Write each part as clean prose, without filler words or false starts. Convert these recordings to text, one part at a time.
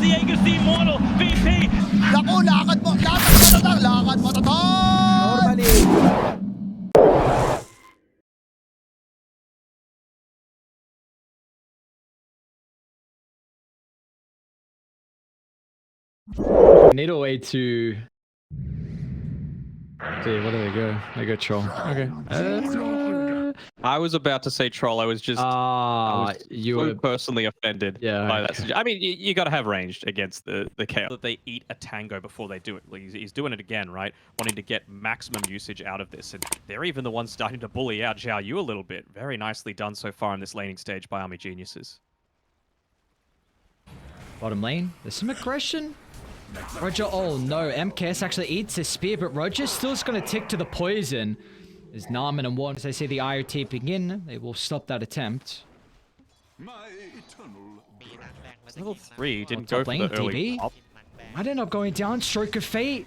Diego si Immortal, VP. Naku, lakad mo tatang, lakad mo tatang! Normally. Need a way to... See, where do they go? They go troll. Okay. I was about to say troll. I was just You so were... personally offended by that. I mean, you got to have ranged against the chaos. That they eat a tango before they do it. He's doing it again, right? Wanting to get maximum usage out of this. And they're even the ones starting to bully out Xiao Yu a little bit. Very nicely done so far in this laning stage by Army Geniuses. Bottom lane. There's some aggression. Roger, oh no, MKS actually eats his spear, but Roger's still just going to tick to the poison. There's Narman and Warren. As they see the IO TPing in, they will stop that attempt. Level 3 didn't go for the early pop. Might end up going down. Stroke of Fate.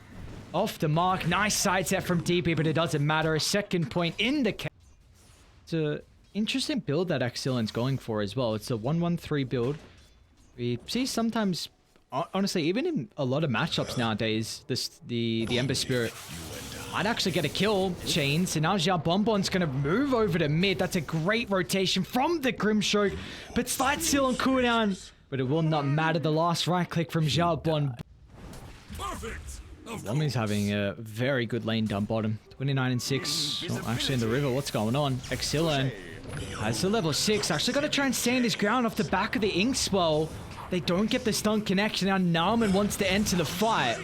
Off the mark. Nice side set from DB, but it doesn't matter. A second point in the... It's an interesting build that Axelan's going for as well. It's a 1-1-3 build. We see sometimes... Honestly, even in a lot of matchups nowadays, the Ember Spirit might actually get a kill chain. So now Xiao Bonbon's going to move over to mid. That's a great rotation from the Grimstroke. But Slide's still on cooldown. But it will not matter. The last right click from Xiao Bon. Wommy's having a very good lane down bottom. 29 and 6. Oh, actually in the river. What's going on? Exilan has the level 6. Actually got to try and stand his ground off the back of the Ink Spell. They don't get the stun connection. Now Narman wants to enter the fight.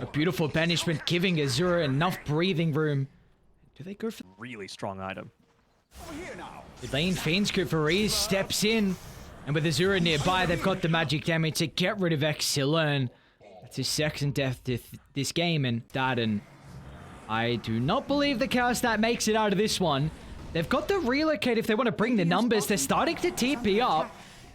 A beautiful banishment giving Azura enough breathing room. Do they go for... Really strong item. The lane Fiend's Scoop for Reese steps in. And with Azura nearby, they've got the magic damage to get rid of Exilan. That's his second death this game. And I do not believe the Chaos Knight makes it out of this one. They've got the relocate if they want to bring the numbers. They're starting to TP up.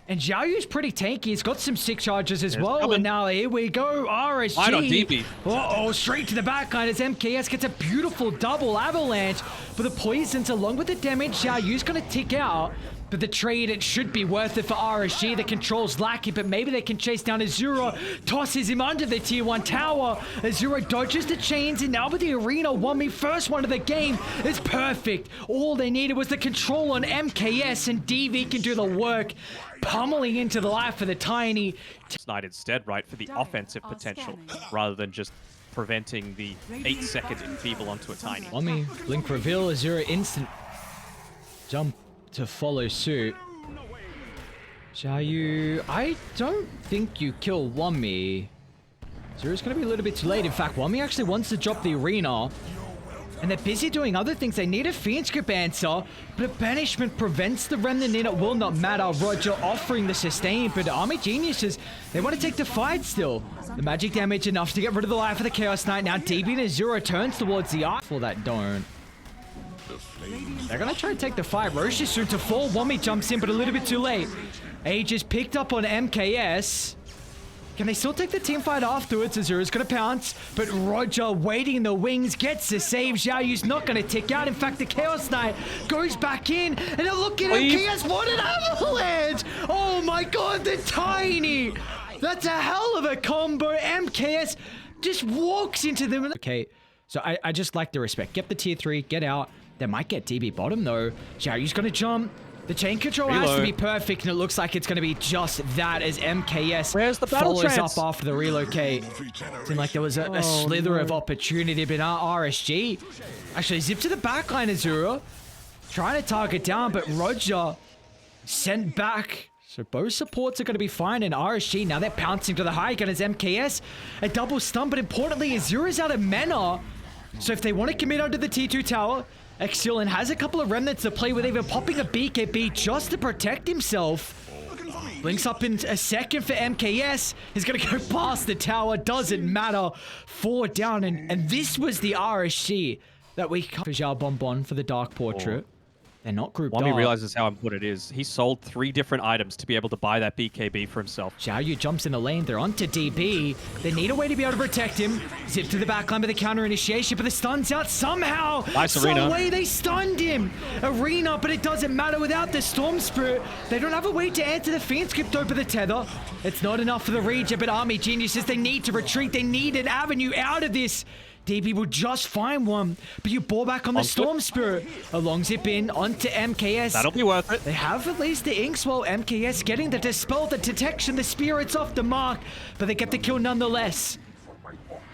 And Xiao Yu's pretty tanky. He's got some sick charges as well. And now here we go. RSG. Why not DB? Uh-oh, straight to the backline as MKS gets a beautiful double avalanche. But the poisons along with the damage, Xiao Yu's going to tick out. But the trade, it should be worth it for RSG. The control's lacking, but maybe they can chase down Azura. Tosses him under the tier 1 tower. Azura dodges the chains, and now with the arena, Wummy first one of the game is perfect. All they needed was the control on MKS, and DV can do the work. Pummeling into the life of the Tiny. Knight instead, right, for the offensive potential, rather than just preventing the 8-second enfeeble onto a Tiny. Wummy, blink reveal, Azura instant jump to follow suit. Xiao Yu, I don't think you kill Wummy. Azura's going to be a little bit too late. In fact, Wummy actually wants to drop the arena. And they're busy doing other things. They need a Fiend Scoop answer, but a banishment prevents the remnant in. It will not matter. Roger offering the sustain, but Army Geniuses, they want to take the fight still. The magic damage enough to get rid of the life of the Chaos Knight. Now DB and Azura turns towards the eye. For that don't. They're going to try and take the fight. Roche is soon to fall. Wummy jumps in, but a little bit too late. Age is picked up on MKS. Can they still take the team fight afterwards? Azura's going to pounce, but Roger waiting in the wings gets the save. Xiao Yu's not going to tick out. In fact, the Chaos Knight goes back in, and look at MKS. What an avalanche! Oh my god, the Tiny! That's a hell of a combo. MKS just walks into them. Okay, so I just like the respect. Get the tier 3, get out. They might get DB bottom though. Xiao Yu's going to jump. The chain control has to be perfect, and it looks like it's going to be just that as MKS follows up after the relocate. Seemed like there was a slither of opportunity, but RSG actually zipped to the backline. Azura trying to target down, but Roger sent back. So both supports are going to be fine, and RSG, now they're pouncing to the high gun as MKS. A double stun, but importantly, Azura's out of mana. So if they want to commit onto the T2 tower, Exilan has a couple of remnants to play with, even popping a BKB just to protect himself. Blinks up in a second for MKS. He's going to go past the tower. Doesn't matter. 4 down. And this was the RSG that we cut for Xiao Bonbon for the Dark Portrait. They're not grouped Wami up. realizes how important it is. He sold 3 different items to be able to buy that BKB for himself. Xiaoyu jumps in the lane. They're onto DB. They need a way to be able to protect him. Zip to the backline with the counter initiation, but the stun's out somehow. Nice Some Arena. way they stunned him. Arena, but it doesn't matter without the Storm Spirit. They don't have a way to answer the Fiend Script over the tether. It's not enough for the region, but Army Geniuses, they need to retreat. They need an avenue out of this. DB will just find one, but you ball back on the Storm Spirit. A long zip in onto MKS. That'll be worth it. They have at least the inks while MKS getting the dispel, the detection, the spirits off the mark, but they get the kill nonetheless.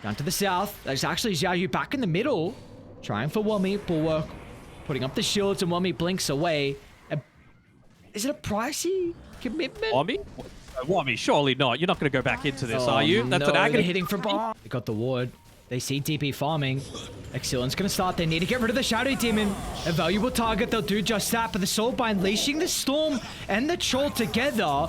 Down to the south, there's actually Xiaoyu back in the middle, trying for Wami, bulwark, putting up the shields, and Wami blinks away. Is it a pricey commitment? Wami? Wami, surely not. You're not going to go back into this, are you? That's an agony. Hitting from behind. They got the ward. They see DP farming. Exilion's gonna start. They need to get rid of the Shadow Demon. A valuable target. They'll do just that. But the Soul by unleashing the Storm and the Troll together.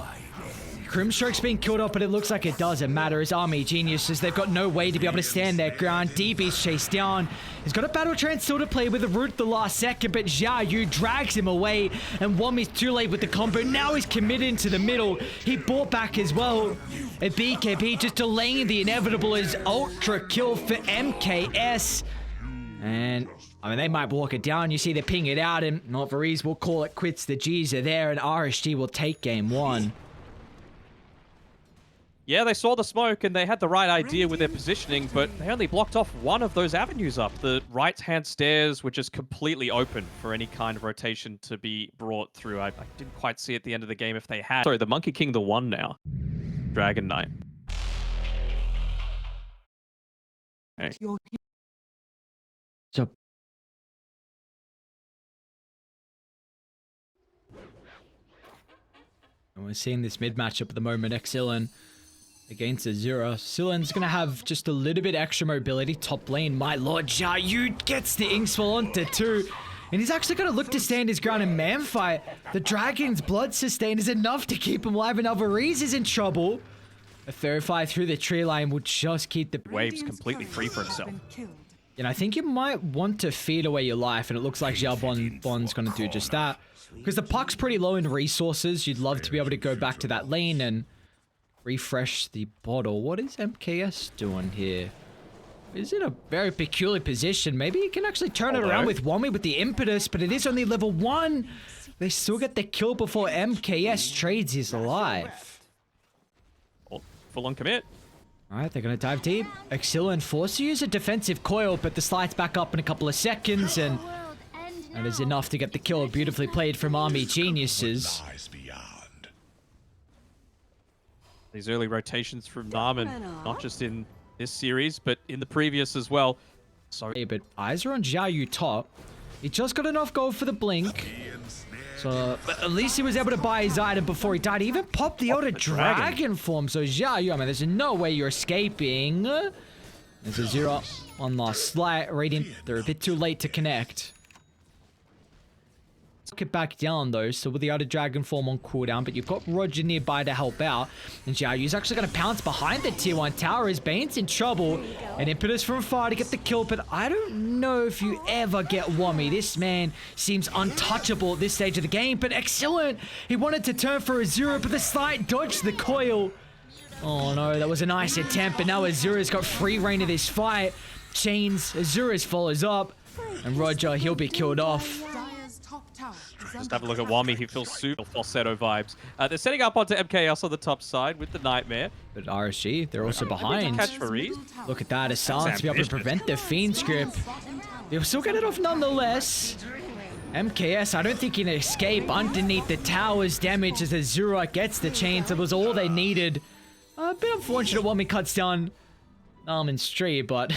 Crimstroke's being killed off, but it looks like it doesn't matter. As Army Geniuses, they've got no way to be able to stand their ground. DB's chased down. He's got a Battle Trance still to play with a root the last second, but Xiaoyu drags him away, and Wami's too late with the combo. Now he's committed into the middle. He bought back as well. A BKB just delaying the inevitable is ultra kill for MKS. And I mean, they might walk it down. You see they ping it out, and Malvarese will call it quits. The G's are there, and RSG will take game 1. Yeah, they saw the smoke and they had the right idea with their positioning, but they only blocked off one of those avenues up. The right-hand stairs were just completely open for any kind of rotation to be brought through. I didn't quite see at the end of the game if they had. Sorry, the Monkey King the 1 now. Dragon Knight. Okay. So and we're seeing this mid matchup at the moment. Exilin against Azura. Silen's gonna have just a little bit extra mobility. Top lane, my lord, Xiaoyu gets the Inkswell onto 2. And he's actually gonna look to stand his ground in man fight. The Dragon's blood sustain is enough to keep him alive, and Alvarez is in trouble. A third fire through the tree line will just keep the Waves completely free for himself. And I think you might want to feed away your life, and it looks like Xiao Bon's gonna do just that. Because the puck's pretty low in resources, you'd love to be able to go back to that lane and refresh the bottle. What is MKS doing here? Is in a very peculiar position. Maybe he can actually turn it around with Wami with the impetus, but it is only level 1. They still get the kill before MKS trades his life. Full on commit. Alright, they're gonna dive deep. Exilin forced to use a defensive coil, but the slide's back up in a couple of seconds, and that is enough to get the kill. Beautifully played from Army Geniuses. These early rotations from Narman, not just in this series, but in the previous as well. Sorry. But eyes are on Xiaoyu top. He just got enough gold for the blink. So, but at least he was able to buy his item before he died. He even popped the Elder Dragon form. So Xiaoyu, I mean, there's no way you're escaping. There's a 0 on the slight. Radiant, they're a bit too late to connect. Get back down though, so with the other dragon form on cooldown, but you've got Roger nearby to help out, and Xiaoyu's actually going to pounce behind the tier 1 tower as Bane's in trouble, and impetus from far to get the kill, but I don't know if you ever get Wami. This man seems untouchable at this stage of the game, but excellent! He wanted to turn for Azura, but the slight dodged the coil. Oh no, that was a nice attempt, but now Azura's got free reign of this fight. Chains, Azura's follows up, and Roger, he'll be killed off. Just have a look at Wami. He feels super falsetto vibes. They're setting up onto MKS on the top side with the Nightmare. But RSG, they're also behind. Catch Maurice. Look at that. Assassin to be able to prevent the Fiend Script. They'll still get it off nonetheless. MKS, I don't think he can escape underneath the tower's damage as Azura gets the chains. It was all they needed. A bit unfortunate Wami cuts down Narman's tree, but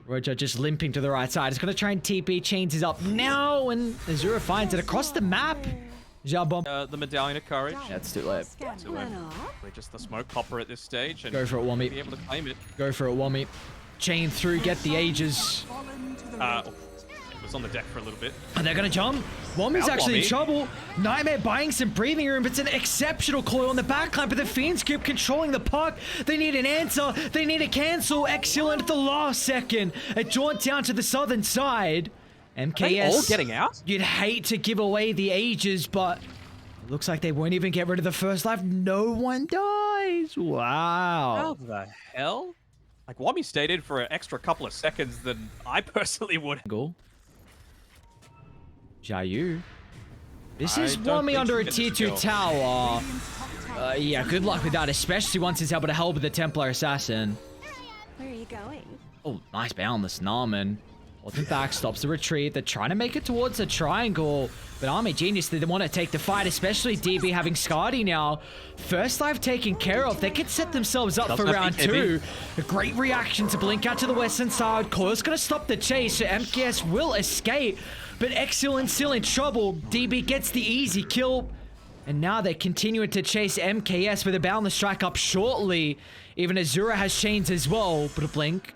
Roger just limping to the right side. It's going to try and TP. Chains is up now, and Azura finds it across the map. The Medallion of Courage. That's too late. Too late. We're just the smoke popper at this stage. And go for it, Wami. Be able to claim it. Go for it, Wami. Chain through, get the Aegis. It was on the deck for a little bit. And they're going to jump. Wami's actually in trouble. Nightmare buying some breathing room. It's an exceptional coil on the backline, but the Fiend Script controlling the puck. They need an answer. They need a cancel. Excellent at the last second. A jaunt down to the southern side. MKS all getting out? You'd hate to give away the ages, but it looks like they won't even get rid of the first life. No one dies. Wow. How the hell? Like, Wami stayed in for an extra couple of seconds than I personally would. Goal. Xiaoyu. This is don't Wami think under a she tier gets 2 the kill. tower. Yeah, good luck with that, especially once he's able to help with the Templar Assassin. Where are you going? Oh, nice boundless Narman. Ultimate back stops the retreat. They're trying to make it towards the triangle. But Army Genius, they want to take the fight, especially DB having Skadi now. First life taken care of. They could set themselves up for round 2. A great reaction to blink out to the western side. Coil's going to stop the chase, so MKS will escape. But Excellent still in trouble. DB gets the easy kill. And now they're continuing to chase MKS with a boundless strike up shortly. Even Azura has chains as well. But a blink.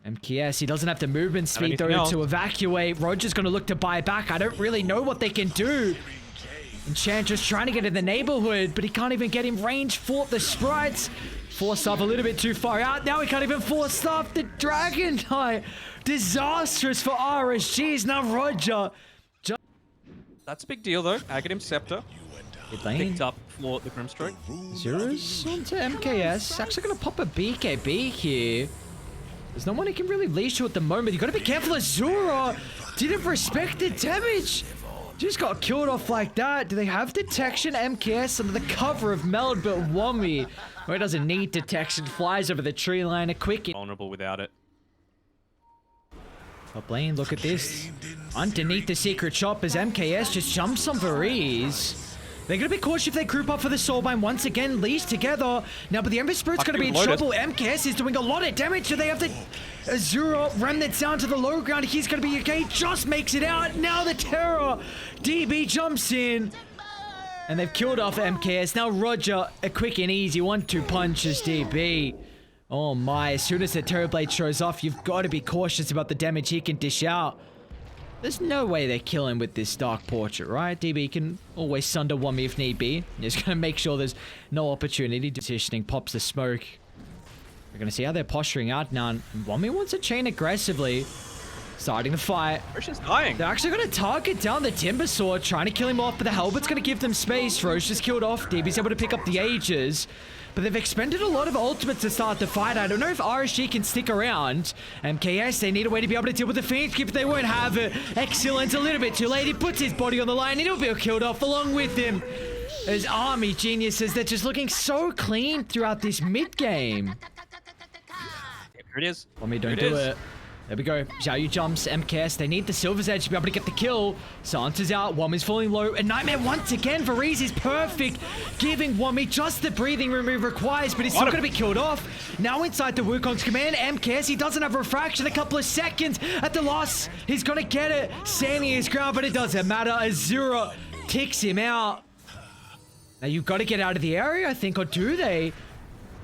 MKS, he doesn't have the movement speed though to evacuate. Roger's going to look to buy back. I don't really know what they can do. Enchantress trying to get in the neighborhood, but he can't even get in range for the sprites. Forced up a little bit too far out. Now he can't even force up the Dragon Knight. Disastrous for RSGs. Now Roger. That's a big deal though. Aghanim Scepter picked up for the Grimstroke. Zera's onto MKS. Actually going to pop a BKB here. There's no one who can really leash you at the moment. You got to be careful. Azura didn't respect the damage. Just got killed off like that. Do they have detection? MKS under the cover of Meld, but Wami, where it doesn't need detection, flies over the tree line. A quick. Vulnerable without it. But Blaine, look at this. Underneath the secret shop as MKS just jumps on Varese. They're going to be cautious if they group up for the Soulbind once again. Leash together. Now, but the Ember Spirit's going to be in trouble. MKS is doing a lot of damage. So they have the Azura remnants down to the low ground. He's going to be okay. Just makes it out. Now the Terror. DB jumps in. And they've killed off MKS. Now Roger, a quick and easy 1-2 punches DB. Oh my, as soon as the Terrorblade shows off, you've got to be cautious about the damage he can dish out. There's no way they kill him with this Dark Portrait, right? DB can always sunder Wami if need be. Just gonna make sure there's no opportunity. Positioning pops the smoke. We're gonna see how they're posturing out now. Wami wants to chain aggressively. Starting the fight. Rosh is dying. They're actually gonna target down the Timber Sword, trying to kill him off, but the Helmet's gonna give them space. Rosh is killed off. DB's able to pick up the Aegis. But they've expended a lot of ultimates to start the fight. I don't know if RSG can stick around. MKS, they need a way to be able to deal with the Phoenix Gift. They won't have it. Excellent, a little bit too late. He puts his body on the line and he'll be killed off along with him. As Army Geniuses, they're just looking so clean throughout this mid-game. Here it is. Wami, don't do it. There we go. Xiaoyu jumps. MKS. They need the Silver's Edge to be able to get the kill. Santa's out. Wami's falling low. And Nightmare once again. Varese is perfect. Giving Wami just the breathing room he requires. But he's still going to be killed off. Now inside the Wukong's command. MKS. He doesn't have refraction. A couple of seconds at the loss. He's going to get it. Standing his ground. But it doesn't matter. Azura ticks him out. Now you've got to get out of the area, I think. Or do they?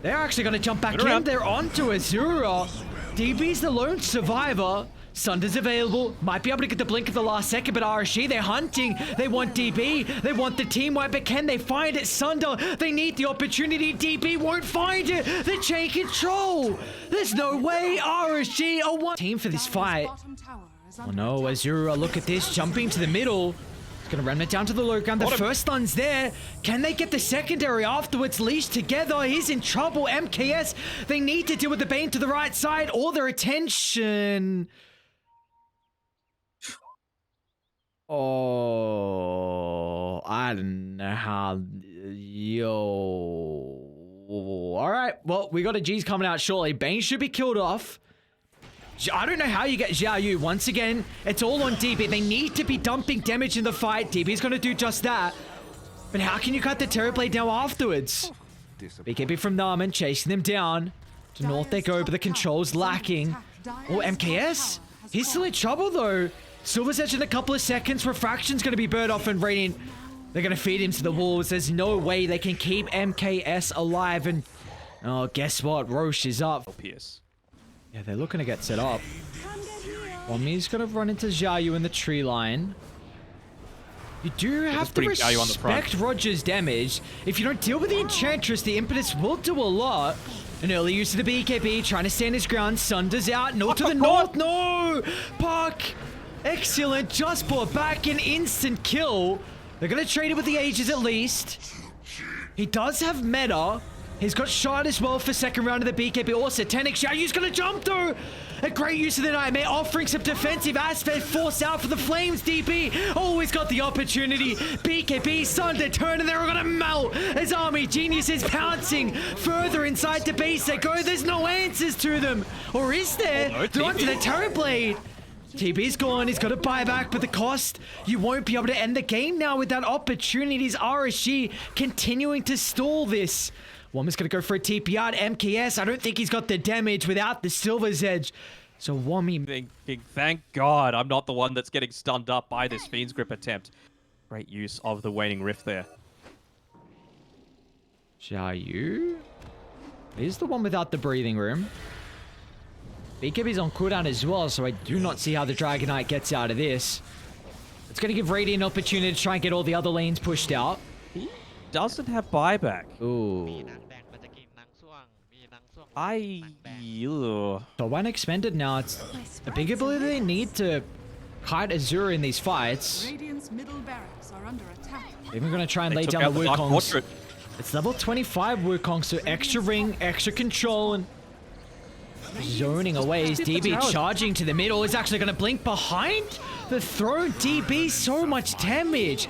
They're actually going to jump back in. They're onto Azura. DB's the lone survivor. Sunder's available. Might be able to get the blink at the last second, but RSG, they're hunting. They want DB. They want the team wipe, but can they find it? Sunder, they need the opportunity. DB won't find it. The chain control. There's no way. RSG are one team for this fight. Oh no, Azura, look at this. Jumping to the middle. It's going to run it down to the low ground. The first stun's there. Can they get the secondary afterwards? Leashed together. He's in trouble. MKS, they need to deal with the Bane to the right side. All their attention. Oh, I don't know how. Yo. All right. Well, we got a G's coming out shortly. Bane should be killed off. I don't know how you get Xiaoyu. Once again, it's all on DB. They need to be dumping damage in the fight. DB's going to do just that. But how can you cut the Terrorblade now afterwards? BKB from Narman chasing them down. To north they go, but the control's lacking. Oh, MKS? He's still in trouble though. Silver's Edge in a couple of seconds. Refraction's going to be burned off and Radiant. They're going to feed him to the walls. There's no way they can keep MKS alive. And oh, guess what? Roche is up. PS. Yeah, they're looking to get set up. Wami's going to run into Xiaoyu in the tree line. You do have to respect Roger's damage. If you don't deal with the Enchantress, the Impetus will do a lot. An early use of the BKB, trying to stand his ground. Sunder's out. No to the north. No! Puck! Excellent, just brought back an instant kill. They're gonna trade it with the Ages at least. He does have meta. He's got shot as well for second round of the BKB. Also, Tenik Xiaoyu's gonna jump through. A great use of the Nightmare, offering some defensive aspect, force out for the Flames. DB always got the opportunity. BKB starting to turn and they're gonna melt as Army Genius is pouncing further inside the base. They go, there's no answers to them. Or is there? Oh, no, they're onto the Terror Blade. TB's gone, he's got a buyback, but the cost, you won't be able to end the game now with that opportunity. RSG continuing to stall this. Womma's going to go for a TP out. MKS, I don't think he's got the damage without the Silver's Edge. So Wommy... Thinking, thank God I'm not the one that's getting stunned up by this Fiend's Grip attempt. Great use of the Waning Rift there. Xiaoyu is the one without the breathing room. BKB's on cooldown as well, so I do not see how the Dragon Knight gets out of this. It's going to give Radiant an opportunity to try and get all the other lanes pushed out. He doesn't have buyback. Ooh. Ugh. So when expended now, it's a big ability they need to hide Azura in these fights. Radiant's middle barracks are under attack. Even going to try and They lay took down out the the Dark Wukongs. Portrait. It's level 25 Wukong, so extra ring, extra control, and zoning away. Is DB charging to the middle. Is actually going to blink behind the throne. DB, so much damage.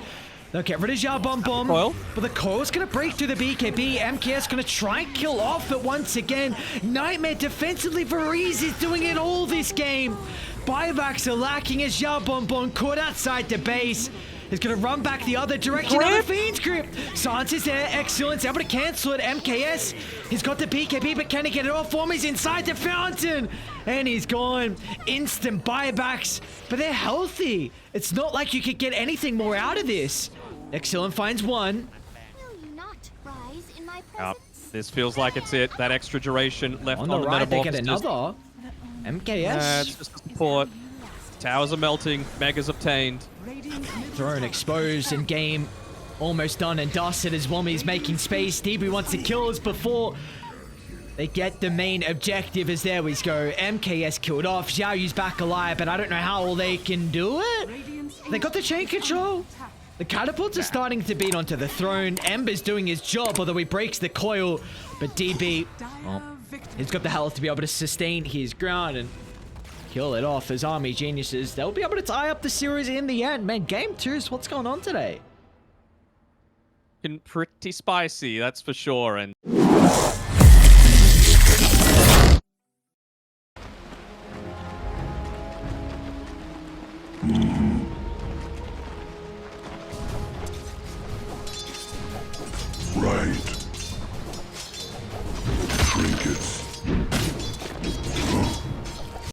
They'll get rid of Zhao Bom Bom, Coil. but the coil's going to break through the BKB. MKS going to try and kill off, but once again, Nightmare defensively. Varize is doing it all this game. Buybacks are lacking as Zhao Bom Bom caught outside the base. He's going to run back the other direction. Another Fiend's Grip. Sans is there. Excellent. Able to cancel it. MKS. He's got the BKB, but can he get it off for him? He's inside the fountain. And he's gone. Instant buybacks. But they're healthy. It's not like you could get anything more out of this. Excellent finds one. Will you not rise in my presence? This feels like it's it. That extra duration left On on the the right, they get Metamorphosis. another. MKS. It's just a support. Towers are melting. Megas obtained. Throne exposed in game. Almost done and dusted as Wommy's making space. DB wants to kill us before they get the main objective as there we go. MKS killed off. Xiaoyu's back alive, but I don't know how they can do it. They got the chain control. The catapults are starting to beat onto the throne. Ember's doing his job, although he breaks the coil. But DB, well, he's got the health to be able to sustain his ground and kill it off as Army Geniuses. They'll be able to tie up the series in the end. Man, game 2 is what's going on today. Pretty spicy, that's for sure. And